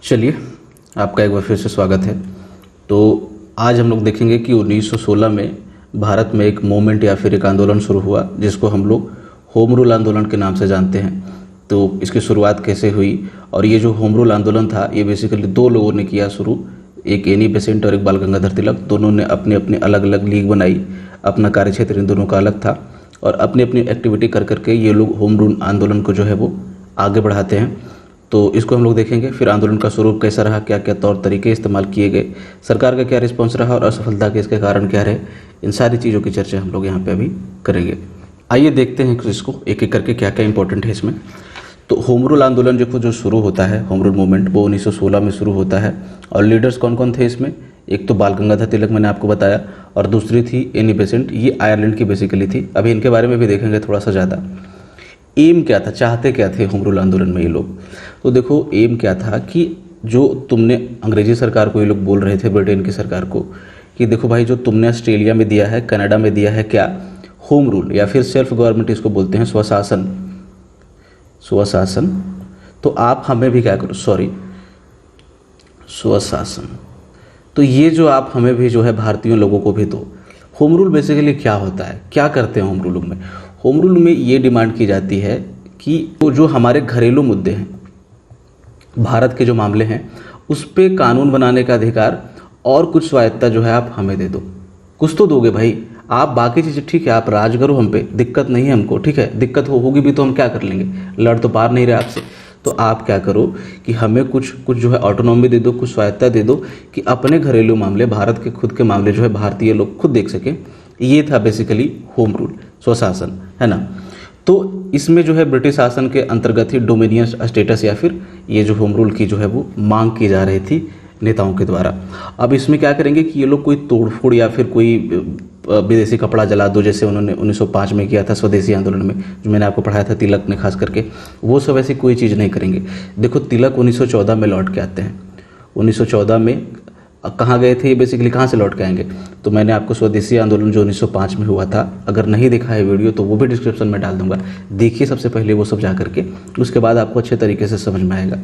चलिए, आपका एक बार फिर से स्वागत है। तो आज हम लोग देखेंगे कि 1916 में भारत में एक मूवमेंट या फिर एक आंदोलन शुरू हुआ जिसको हम लोग होम रूल आंदोलन के नाम से जानते हैं। तो इसकी शुरुआत कैसे हुई, और ये जो होम रूल आंदोलन था ये बेसिकली दो लोगों ने किया शुरू, एक एनी बेसेंट और एक बाल गंगाधर तिलक। दोनों ने अपने अपने अलग अलग लीग बनाई, अपना कार्यक्षेत्र इन दोनों का अलग था और अपनी अपनी एक्टिविटी कर करके ये लोग होम रूल आंदोलन को जो है वो आगे बढ़ाते हैं। तो इसको हम लोग देखेंगे, फिर आंदोलन का स्वरूप कैसा रहा, क्या क्या तौर तरीके इस्तेमाल किए गए, सरकार का क्या रिस्पॉन्स रहा और असफलता के इसके कारण क्या रहे, इन सारी चीज़ों की चर्चा हम लोग यहाँ पे अभी करेंगे। आइए देखते हैं इसको एक एक करके क्या क्या इंपॉर्टेंट है इसमें। तो होम रूल आंदोलन जो शुरू होता है, होम रूल मूवमेंट, वो 1916 में शुरू होता है। और लीडर्स कौन कौन थे इसमें? एक तो बाल गंगाधर तिलक मैंने आपको बताया, और दूसरी थी एनी बेसेंट, ये आयरलैंड की बेसिकली थी। अभी इनके बारे में भी देखेंगे थोड़ा सा ज़्यादा। एम क्या था, चाहते क्या थे होम रूल आंदोलन में ये लोग? तो देखो, एम क्या था कि जो तुमने अंग्रेजी सरकार को ये लोग बोल रहे थे, ब्रिटेन की सरकार को, कि देखो भाई, जो तुमने ऑस्ट्रेलिया में दिया है, कनाडा में दिया है, क्या होम रूल या फिर सेल्फ गवर्नमेंट इसको बोलते हैं, स्वशासन, स्वशासन, तो आप हमें भी क्या करो, स्वशासन, तो ये जो आप हमें भी जो है भारतीय लोगों को भी दो। होम रूल बेसिकली क्या होता है, क्या करते हैं होम रूल में? होम रूल में ये डिमांड की जाती है कि जो हमारे घरेलू मुद्दे हैं, भारत के जो मामले हैं, उस पे कानून बनाने का अधिकार और कुछ स्वायत्ता जो है आप हमें दे दो। कुछ तो दोगे भाई, आप बाकी चीज़ें ठीक है, आप राज करो हम पे, दिक्कत नहीं है हमको, ठीक है, दिक्कत होगी भी तो हम क्या कर लेंगे, लड़ तो पार नहीं रहे आपसे। तो आप क्या करो कि हमें कुछ जो है ऑटोनॉमी दे दो, कुछ स्वायत्ता दे दो कि अपने घरेलू मामले, भारत के खुद के मामले जो है भारतीय लोग खुद देख सकें। ये था बेसिकली होम रूल, स्वशासन, है ना। तो इसमें जो है ब्रिटिश शासन के अंतर्गत ही डोमिनियन स्टेटस या फिर ये जो होम रूल की जो है वो मांग की जा रही थी नेताओं के द्वारा। अब इसमें क्या करेंगे कि ये लोग कोई तोड़फोड़ या फिर कोई विदेशी कपड़ा जला दो, जैसे उन्होंने 1905 में किया था स्वदेशी आंदोलन में, जो मैंने आपको पढ़ाया था तिलक ने खास करके, वो सब ऐसी कोई चीज़ नहीं करेंगे। देखो, तिलक 1914 में लौट के आते हैं। 1914 में कहाँ गए थे ये, बेसिकली कहाँ से लौट के आएंगे? तो मैंने आपको स्वदेशी आंदोलन जो 1905 में हुआ था, अगर नहीं देखा है वीडियो तो वो भी डिस्क्रिप्शन में डाल दूंगा, देखिए सबसे पहले वो सब जा करके, उसके बाद आपको अच्छे तरीके से समझ में आएगा।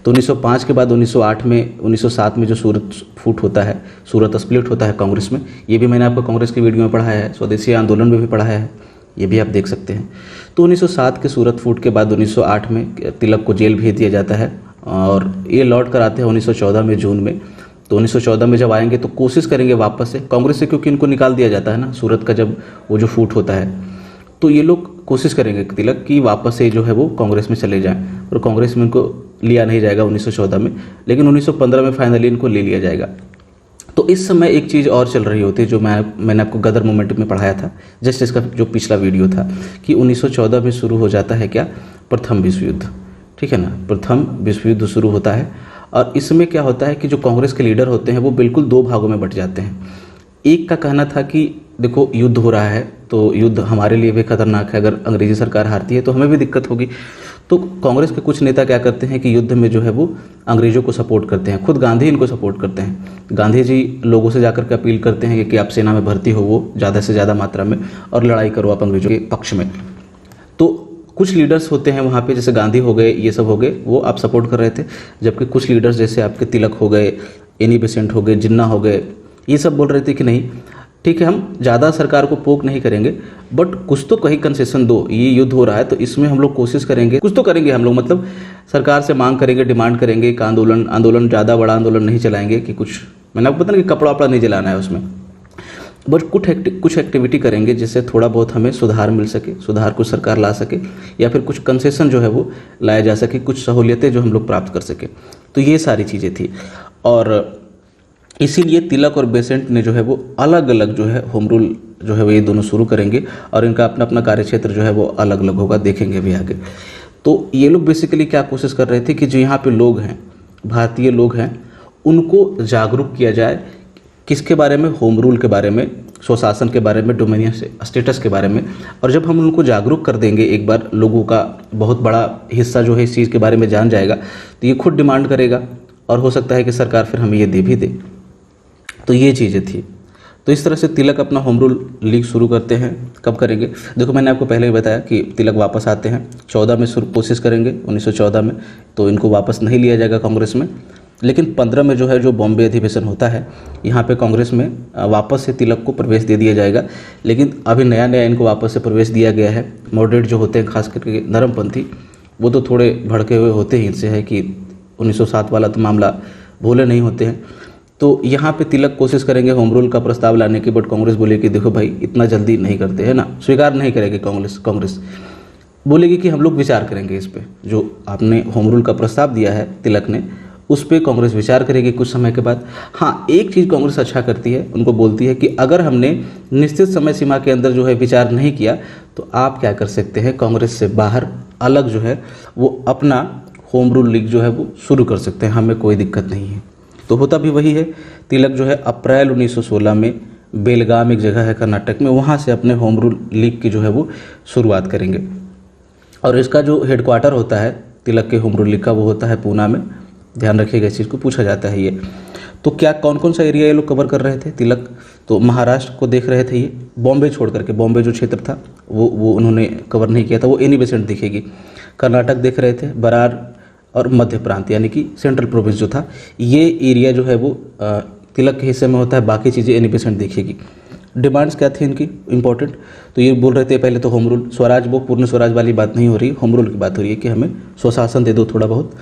तो 1905 के बाद 1907 में जो सूरत फूट होता है, सूरत स्प्लिट होता है कांग्रेस में, ये भी मैंने आपको कांग्रेस की वीडियो में पढ़ाया है, स्वदेशी आंदोलन में भी पढ़ाया है, ये भी आप देख सकते हैं। तो 1907 के सूरत फूट के बाद 1908 में तिलक को जेल भेज दिया जाता है और ये लौट कर आते हैं 1914 में, जून में। तो 1914 में जब आएंगे तो कोशिश करेंगे वापस से कांग्रेस से, क्योंकि इनको निकाल दिया जाता है ना सूरत का, जब वो जो फूट होता है, तो ये लोग कोशिश करेंगे तिलक की वापस से जो है वो कांग्रेस में चले जाएं, और कांग्रेस में इनको लिया नहीं जाएगा 1914 में, लेकिन 1915 में फाइनली इनको ले लिया जाएगा। तो इस समय एक चीज़ और चल रही होती है जो मैंने आपको गदर मूवमेंट में पढ़ाया था, जस्ट इसका जो पिछला वीडियो था, कि 1914 में शुरू हो जाता है क्या, प्रथम विश्व युद्ध, ठीक है ना, प्रथम विश्व युद्ध शुरू होता है। और इसमें क्या होता है कि जो कांग्रेस के लीडर होते हैं वो बिल्कुल दो भागों में बट जाते हैं। एक का कहना था कि देखो, युद्ध हो रहा है तो युद्ध हमारे लिए भी खतरनाक है, अगर अंग्रेजी सरकार हारती है तो हमें भी दिक्कत होगी। तो कांग्रेस के कुछ नेता क्या करते हैं कि युद्ध में जो है वो अंग्रेजों को सपोर्ट करते हैं, खुद गांधी इनको सपोर्ट करते हैं। गांधी जी लोगों से जाकर के अपील करते हैं कि आप सेना में भर्ती हो वो ज़्यादा से ज़्यादा मात्रा में, और लड़ाई करो आप अंग्रेजों के पक्ष में। तो कुछ लीडर्स होते हैं वहाँ पे, जैसे गांधी हो गए, ये सब हो गए, वो आप सपोर्ट कर रहे थे, जबकि कुछ लीडर्स जैसे आपके तिलक हो गए, एनी बेसेंट हो गए, जिन्ना हो गए, ये सब बोल रहे थे कि नहीं ठीक है, हम ज़्यादा सरकार को पोक नहीं करेंगे, बट कुछ तो कहीं कंसेशन दो, ये युद्ध हो रहा है तो इसमें हम लोग कोशिश करेंगे, कुछ तो करेंगे हम लोग, मतलब सरकार से मांग करेंगे, डिमांड करेंगे कि आंदोलन ज़्यादा बड़ा आंदोलन नहीं चलाएंगे, कि कुछ मैंने आपको पता ना कि कपड़ा वपड़ा नहीं जलाना है उसमें, बट कुछ एक्टिविटी करेंगे जिससे थोड़ा बहुत हमें सुधार मिल सके, सुधार कुछ सरकार ला सके, या फिर कुछ कंसेशन जो है वो लाया जा सके, कुछ सहूलियतें जो हम लोग प्राप्त कर सके। तो ये सारी चीज़ें थी, और इसीलिए तिलक और बेसेंट ने जो है वो अलग अलग जो है होम रूल जो है वो ये दोनों शुरू करेंगे, और इनका अपना अपना कार्यक्षेत्र जो है वो अलग अलग होगा, देखेंगे भी आगे। तो ये लोग बेसिकली क्या कोशिश कर रहे थे कि जो यहाँ पे लोग हैं, भारतीय लोग हैं, उनको जागरूक किया जाए, किसके बारे में, होम रूल के बारे में, स्वशासन के बारे में, डोमिनियन स्टेटस के बारे में। और जब हम उनको जागरूक कर देंगे, एक बार लोगों का बहुत बड़ा हिस्सा जो है इस चीज़ के बारे में जान जाएगा, तो ये खुद डिमांड करेगा, और हो सकता है कि सरकार फिर हमें ये दे भी दे। तो ये चीज़ें थी। तो इस तरह से तिलक अपना होम रूल लीग शुरू करते हैं। कब करेंगे? देखो, मैंने आपको पहले ही बताया कि तिलक वापस आते हैं 14 में, शुरू कोशिश करेंगे 1914 में, तो इनको वापस नहीं लिया जाएगा कांग्रेस में, लेकिन 15 में जो है जो बॉम्बे अधिवेशन होता है, यहाँ पे कांग्रेस में वापस से तिलक को प्रवेश दे दिया जाएगा। लेकिन अभी नया नया इनको वापस से प्रवेश दिया गया है। मॉडरेट जो होते हैं, खास करके नरमपंथी, वो तो थोड़े भड़के हुए होते ही इनसे है कि 1907 वाला तो मामला भूले नहीं होते हैं। तो यहाँ पे तिलक कोशिश करेंगे होम रूल का प्रस्ताव लाने की, बट कांग्रेस बोलेगी देखो भाई इतना जल्दी नहीं करते है ना, स्वीकार नहीं करेगी कांग्रेस बोलेगी कि हम लोग विचार करेंगे इस पे, जो आपने होम रूल का प्रस्ताव दिया है तिलक ने, उस पर कांग्रेस विचार करेगी कुछ समय के बाद। हाँ, एक चीज़ कांग्रेस अच्छा करती है, उनको बोलती है कि अगर हमने निश्चित समय सीमा के अंदर जो है विचार नहीं किया तो आप क्या कर सकते हैं, कांग्रेस से बाहर अलग जो है वो अपना होम रूल लीग जो है वो शुरू कर सकते हैं, हमें कोई दिक्कत नहीं है। तो होता भी वही है। तिलक जो है अप्रैल 1916 में बेलगाम एक जगह है कर्नाटक में, वहाँ से अपने होम रूल लीग की जो है वो शुरुआत करेंगे। और इसका जो हेडक्वार्टर होता है तिलक के होम रूल लीग का, वो होता है पूना में। ध्यान रखिएगा, इस चीज़ को पूछा जाता है ये। तो क्या कौन कौन सा एरिया ये लोग कवर कर रहे थे तिलक, तो महाराष्ट्र को देख रहे थे ये, बॉम्बे छोड़ करके, बॉम्बे जो क्षेत्र था वो उन्होंने कवर नहीं किया था, वो एनी बेसेंट दिखेगी। कर्नाटक देख रहे थे, बरार और मध्य प्रांत यानी कि सेंट्रल प्रोविंस जो था, ये एरिया जो है वो तिलक के हिस्से में होता है, बाकी चीज़ें एनी बेसेंट दिखेगी। डिमांड्स क्या थी इनकी इंपॉर्टेंट, तो ये बोल रहे थे पहले तो होम रूल, स्वराज, वो पूर्ण स्वराज वाली बात नहीं हो रही, होम रूल की बात हो रही है कि हमें स्वशासन दे दो थोड़ा बहुत,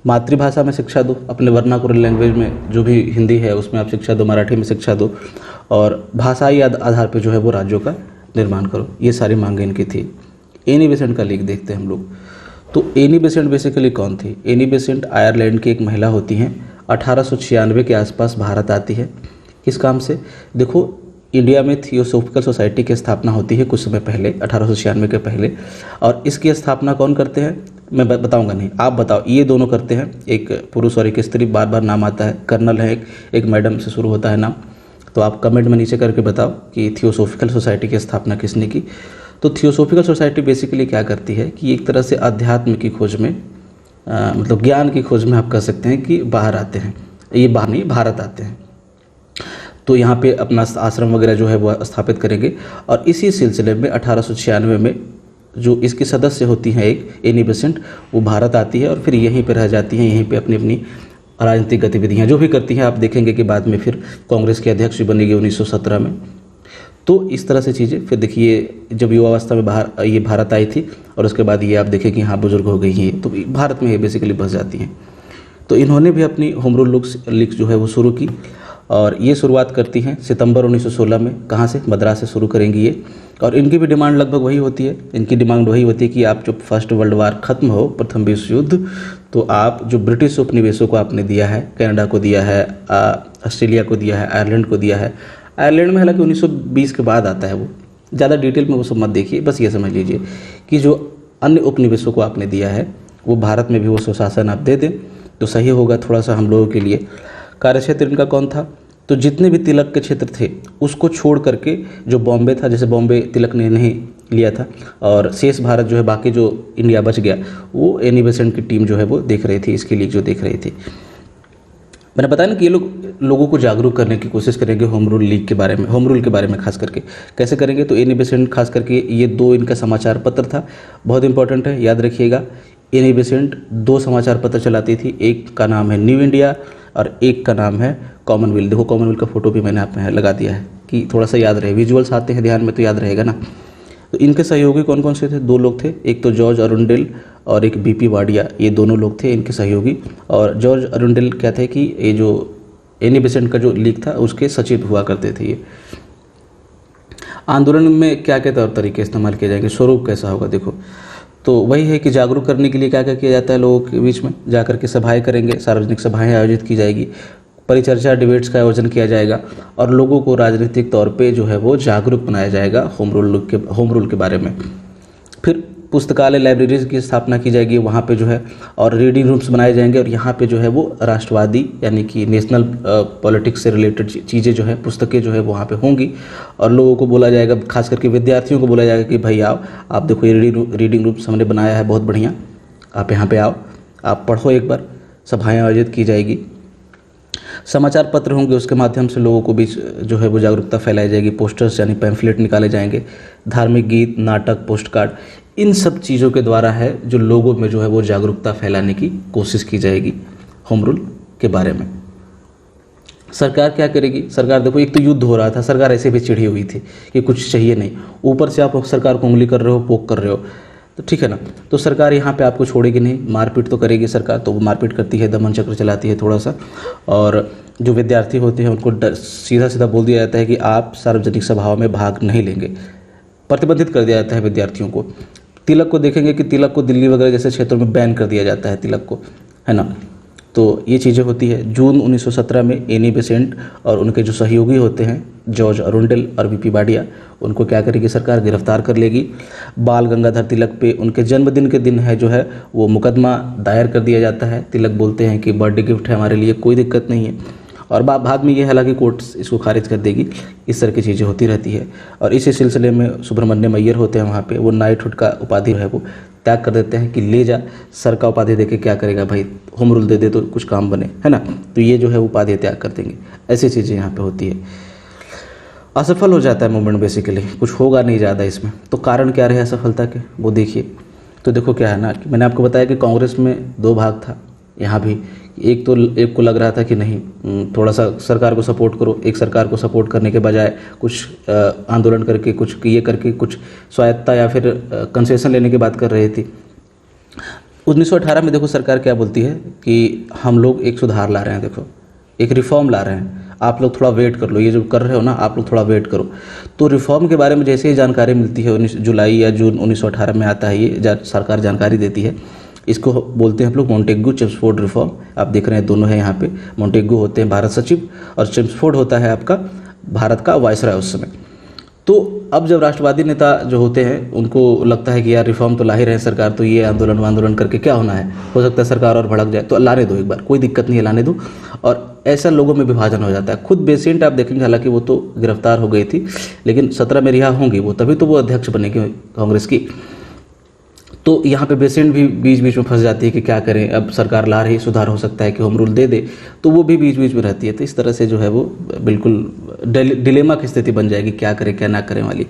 मातृभाषा में शिक्षा दो, अपने वर्नाकुलर लैंग्वेज में जो भी हिंदी है उसमें आप शिक्षा दो, मराठी में शिक्षा दो, और भाषाई आधार पर जो है वो राज्यों का निर्माण करो। ये सारी मांगें इनकी थी। एनी बेसेंट का लीग देखते हैं हम लोग। तो एनी बेसेंट बेसिकली कौन थी? एनी बेसेंट आयरलैंड की एक महिला होती हैं। 1896 के आसपास भारत आती है। किस काम से? देखो, इंडिया में थियोसॉफिकल सोसाइटी की स्थापना होती है कुछ समय पहले, 1896 के पहले, और इसकी स्थापना कौन करते हैं मैं बताऊंगा नहीं, आप बताओ। ये दोनों करते हैं, एक पुरुष और एक स्त्री, बार बार नाम आता है, कर्नल है एक मैडम से शुरू होता है नाम। तो आप कमेंट में नीचे करके बताओ कि थियोसॉफिकल सोसाइटी की स्थापना किसने की। तो थियोसॉफिकल सोसाइटी बेसिकली क्या करती है कि एक तरह से अध्यात्म की खोज में, मतलब ज्ञान की खोज में आप कह सकते हैं कि बाहर आते हैं, ये बाहर नहीं भारत आते हैं। तो यहाँ पे अपना आश्रम वगैरह जो है वो स्थापित करेंगे। और इसी सिलसिले में 1896 में जो इसकी सदस्य होती हैं एक एनी बेसेंट, वो भारत आती है और फिर यहीं पे रह जाती हैं, यहीं पे अपनी अपनी राजनीतिक गतिविधियाँ जो भी करती हैं। आप देखेंगे कि बाद में फिर कांग्रेस के अध्यक्ष भी बनेगी 1917 में। तो इस तरह से चीज़ें, फिर देखिए जब युवावस्था में ये भारत आई थी और उसके बाद ये आप देखें कि हाँ बुजुर्ग हो गई हैं, तो भारत में ये बेसिकली बस जाती हैं। तो इन्होंने भी अपनी होम रूल लीग जो है वो शुरू की, और ये शुरुआत करती हैं सितंबर 1916 में। कहाँ से? मद्रास से शुरू करेंगी ये। और इनकी भी डिमांड लगभग वही होती है, इनकी डिमांड वही होती है कि आप जब फर्स्ट वर्ल्ड वार खत्म हो, प्रथम विश्व युद्ध, तो आप जो ब्रिटिश उपनिवेशों को आपने दिया है, कनाडा को दिया है, ऑस्ट्रेलिया को दिया है, आयरलैंड को दिया है। आयरलैंड में हालांकि 1920 के बाद आता है, वो ज़्यादा डिटेल में वो सब मत देखिए, बस ये समझ लीजिए कि जो अन्य उपनिवेशों को आपने दिया है वो भारत में भी वो स्वशासन आप दे दें तो सही होगा थोड़ा सा हम लोगों के लिए। कार्यक्षेत्र इनका कौन था? तो जितने भी तिलक के क्षेत्र थे उसको छोड़ करके जो बॉम्बे था, जैसे बॉम्बे तिलक ने नहीं लिया था, और शेष भारत जो है, बाकी जो इंडिया बच गया, वो एनी बेसेंट की टीम जो है वो देख रही थी, इसकी लीग जो देख रही थी। मैंने बताया ना कि ये लोगों को जागरूक करने की कोशिश करेंगे होम रूल लीग के बारे में, होम रूल के बारे में खास करके। कैसे करेंगे? तो एनी बेसेंट खास करके, ये दो इनका समाचार पत्र था, बहुत इंपॉर्टेंट है, याद रखिएगा। एनी बेसेंट 2 समाचार पत्र चलाती थी, एक का नाम है न्यू इंडिया और एक का नाम है कॉमनवेल्थ। देखो कॉमनवेल्थ का फोटो भी मैंने आप में लगा दिया है कि थोड़ा सा याद रहे, विजुअल्स आते हैं ध्यान में तो याद रहेगा ना। तो इनके सहयोगी कौन कौन से थे? 2 लोग थे, एक तो जॉर्ज अरुंडेल और एक बीपी वाडिया, ये दोनों लोग थे इनके सहयोगी। और जॉर्ज अरुंडेल क्या थे कि ये जो एनी बेसेंट का जो लीग था उसके सचिव हुआ करते थे ये। आंदोलन में क्या क्या तौर तरीके इस्तेमाल किए जाएंगे, स्वरूप कैसा होगा? देखो, तो वही है कि जागरूक करने के लिए क्या क्या किया जाता है लोगों के बीच में, जाकर के सभाएं करेंगे, सार्वजनिक सभाएं आयोजित की जाएगी, परिचर्चा डिबेट्स का आयोजन किया जाएगा, और लोगों को राजनीतिक तौर पे जो है वो जागरूक बनाया जाएगा होम रूल के बारे में। फिर पुस्तकालय, लाइब्रेरीज की स्थापना की जाएगी वहाँ पे जो है, और रीडिंग रूम्स बनाए जाएंगे, और यहाँ पे जो है वो राष्ट्रवादी यानी कि नेशनल पॉलिटिक्स से रिलेटेड चीज़ें जो है, पुस्तकें जो है वहाँ पे होंगी, और लोगों को बोला जाएगा, खास करके विद्यार्थियों को बोला जाएगा कि भाई आओ, आप देखो ये रीडिंग रूम्स हमने बनाया है बहुत बढ़िया, आप यहाँ पे आओ, आप पढ़ो एक बार। सभाएँ आयोजित की जाएगी, समाचार पत्र होंगे, उसके माध्यम से लोगों को बीच जो है वो जागरूकता फैलाई जाएगी, पोस्टर्स यानी पैम्फलेट निकाले जाएंगे, धार्मिक गीत, नाटक, पोस्ट कार्ड, इन सब चीज़ों के द्वारा है जो लोगों में जो है वो जागरूकता फैलाने की कोशिश की जाएगी होम रूल के बारे में। सरकार क्या करेगी? सरकार देखो, एक तो युद्ध हो रहा था, सरकार ऐसे भी चिढ़ी हुई थी कि कुछ चाहिए नहीं, ऊपर से आप सरकार को उंगली कर रहे हो, पोक कर रहे हो, तो ठीक है ना। तो सरकार यहाँ पे आपको छोड़ेगी नहीं, मारपीट तो करेगी सरकार, तो वो मारपीट करती है, दमन चक्र चलाती है थोड़ा सा। और जो विद्यार्थी होते हैं उनको सीधा सीधा बोल दिया जाता है कि आप सार्वजनिक सभाओं में भाग नहीं लेंगे, प्रतिबंधित कर दिया जाता है विद्यार्थियों को। तिलक को देखेंगे कि तिलक को दिल्ली वगैरह जैसे क्षेत्रों में बैन कर दिया जाता है तिलक को, है ना। तो ये चीज़ें होती है। जून 1917 में एनी बेसेंट और उनके जो सहयोगी होते हैं जॉर्ज अरुंडेल और वीपी बाडिया, उनको क्या करेगी सरकार? गिरफ्तार कर लेगी। बाल गंगाधर तिलक पे उनके जन्मदिन के दिन है जो है वो मुकदमा दायर कर दिया जाता है। तिलक बोलते हैं कि बर्थडे गिफ्ट है हमारे लिए, कोई दिक्कत नहीं है। और बाद में ये हालांकि कोर्ट इसको खारिज कर देगी। इस तरह की चीज़ें होती रहती है। और इसी सिलसिले में सुब्रमण्यम अय्यर होते हैं वहाँ पे, वो नाइटहुड का उपाधि है वो त्याग कर देते हैं कि ले जा, सर का उपाधि देके क्या करेगा भाई, होम रूल दे दे तो कुछ काम बने, है ना। तो ये जो है उपाधि त्याग कर देंगे। ऐसी चीज़ें यहाँ पे होती है। असफल हो जाता है मूवमेंट, बेसिकली कुछ होगा नहीं ज़्यादा इसमें। तो कारण क्या रहे असफलता के, वो देखिए। तो देखो क्या है ना, कि मैंने आपको बताया कि कांग्रेस में दो भाग था। यहाँ भी एक को लग रहा था कि नहीं, थोड़ा सा सरकार को सपोर्ट करो। एक सरकार को सपोर्ट करने के बजाय कुछ आंदोलन करके, कुछ ये करके, कुछ स्वायत्ता या फिर कंसेशन लेने की बात कर रही थी। 1918 में देखो सरकार क्या बोलती है कि हम लोग एक सुधार ला रहे हैं, देखो एक रिफॉर्म ला रहे हैं, आप लोग थोड़ा वेट कर लो, ये जो कर रहे हो ना आप लोग थोड़ा वेट करो। तो रिफॉर्म के बारे में जैसे ही जानकारी मिलती है, 19 जुलाई या जून 1918 में आता है ये, सरकार जानकारी देती है। इसको बोलते हैं हम लोग मोंटेग्यू चेम्सफोर्ड रिफॉर्म। आप देख रहे हैं दोनों है यहाँ पे। मोंटेग्यू होते हैं भारत सचिव और चेम्सफोर्ड होता है आपका भारत का वायसराय उस समय। तो अब जब राष्ट्रवादी नेता जो होते हैं उनको लगता है कि यार रिफॉर्म तो ला ही रहे हैं सरकार, तो ये आंदोलन करके क्या होना है, हो सकता है सरकार और भड़क जाए, तो लाने दो एक बार, कोई दिक्कत नहीं है, लाने दो। और ऐसा लोगों में विभाजन हो जाता है। खुद बेसेंट आप देखेंगे, हालांकि वो तो गिरफ्तार हो गई थी, लेकिन 17 में रिहा होंगी वो, तभी तो वो अध्यक्ष बनेगी कांग्रेस की। तो यहाँ पे बेसेंट भी बीच बीच में फंस जाती है कि क्या करें, अब सरकार ला रही, सुधार हो सकता है कि होम रूल दे दे, तो वो भी बीच बीच में रहती है। तो इस तरह से जो है वो बिल्कुल डिलेमा की स्थिति बन जाएगी, क्या करें क्या ना करें वाली।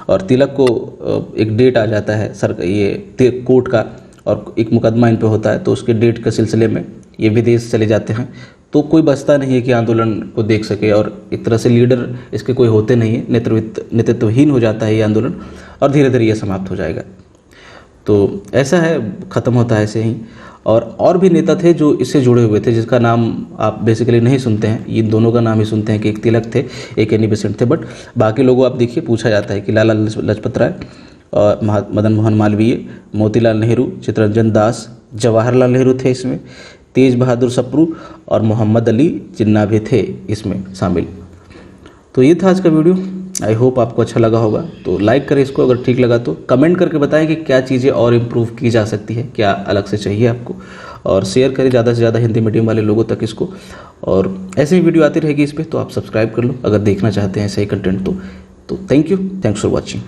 और तिलक को एक डेट आ जाता है ये कोर्ट का, और एक मुकदमा इन पे होता है, तो उसके डेट के सिलसिले में ये विदेश चले जाते हैं। तो कोई बचता नहीं है कि आंदोलन को देख सके, और एक तरह से लीडर इसके कोई होते नहीं है, नेतृत्वहीन हो जाता है ये आंदोलन, और धीरे धीरे ये समाप्त हो जाएगा। तो ऐसा है, ख़त्म होता है ऐसे ही। और भी नेता थे जो इससे जुड़े हुए थे, जिसका नाम आप बेसिकली नहीं सुनते हैं, इन दोनों का नाम ही सुनते हैं कि एक तिलक थे, एक एनी बेसेंट थे। बट बाकी लोगों आप देखिए, पूछा जाता है कि लाला लाजपत राय और मदन मोहन मालवीय, मोतीलाल नेहरू, चित्तरंजन दास, जवाहरलाल नेहरू थे इसमें, तेज बहादुर सप्रू और मोहम्मद अली जिन्ना भी थे इसमें शामिल। तो ये था आज का वीडियो। आई होप आपको अच्छा लगा होगा। तो लाइक करें इसको, अगर ठीक लगा तो कमेंट करके बताएं कि क्या चीज़ें और इम्प्रूव की जा सकती है, क्या अलग से चाहिए आपको, और शेयर करें ज़्यादा से ज़्यादा हिंदी मीडियम वाले लोगों तक इसको। और ऐसे ही वीडियो आती रहेगी इस पर, तो आप सब्सक्राइब कर लो अगर देखना चाहते हैं ऐसे ही कंटेंट। तो thank you, thanks for watching.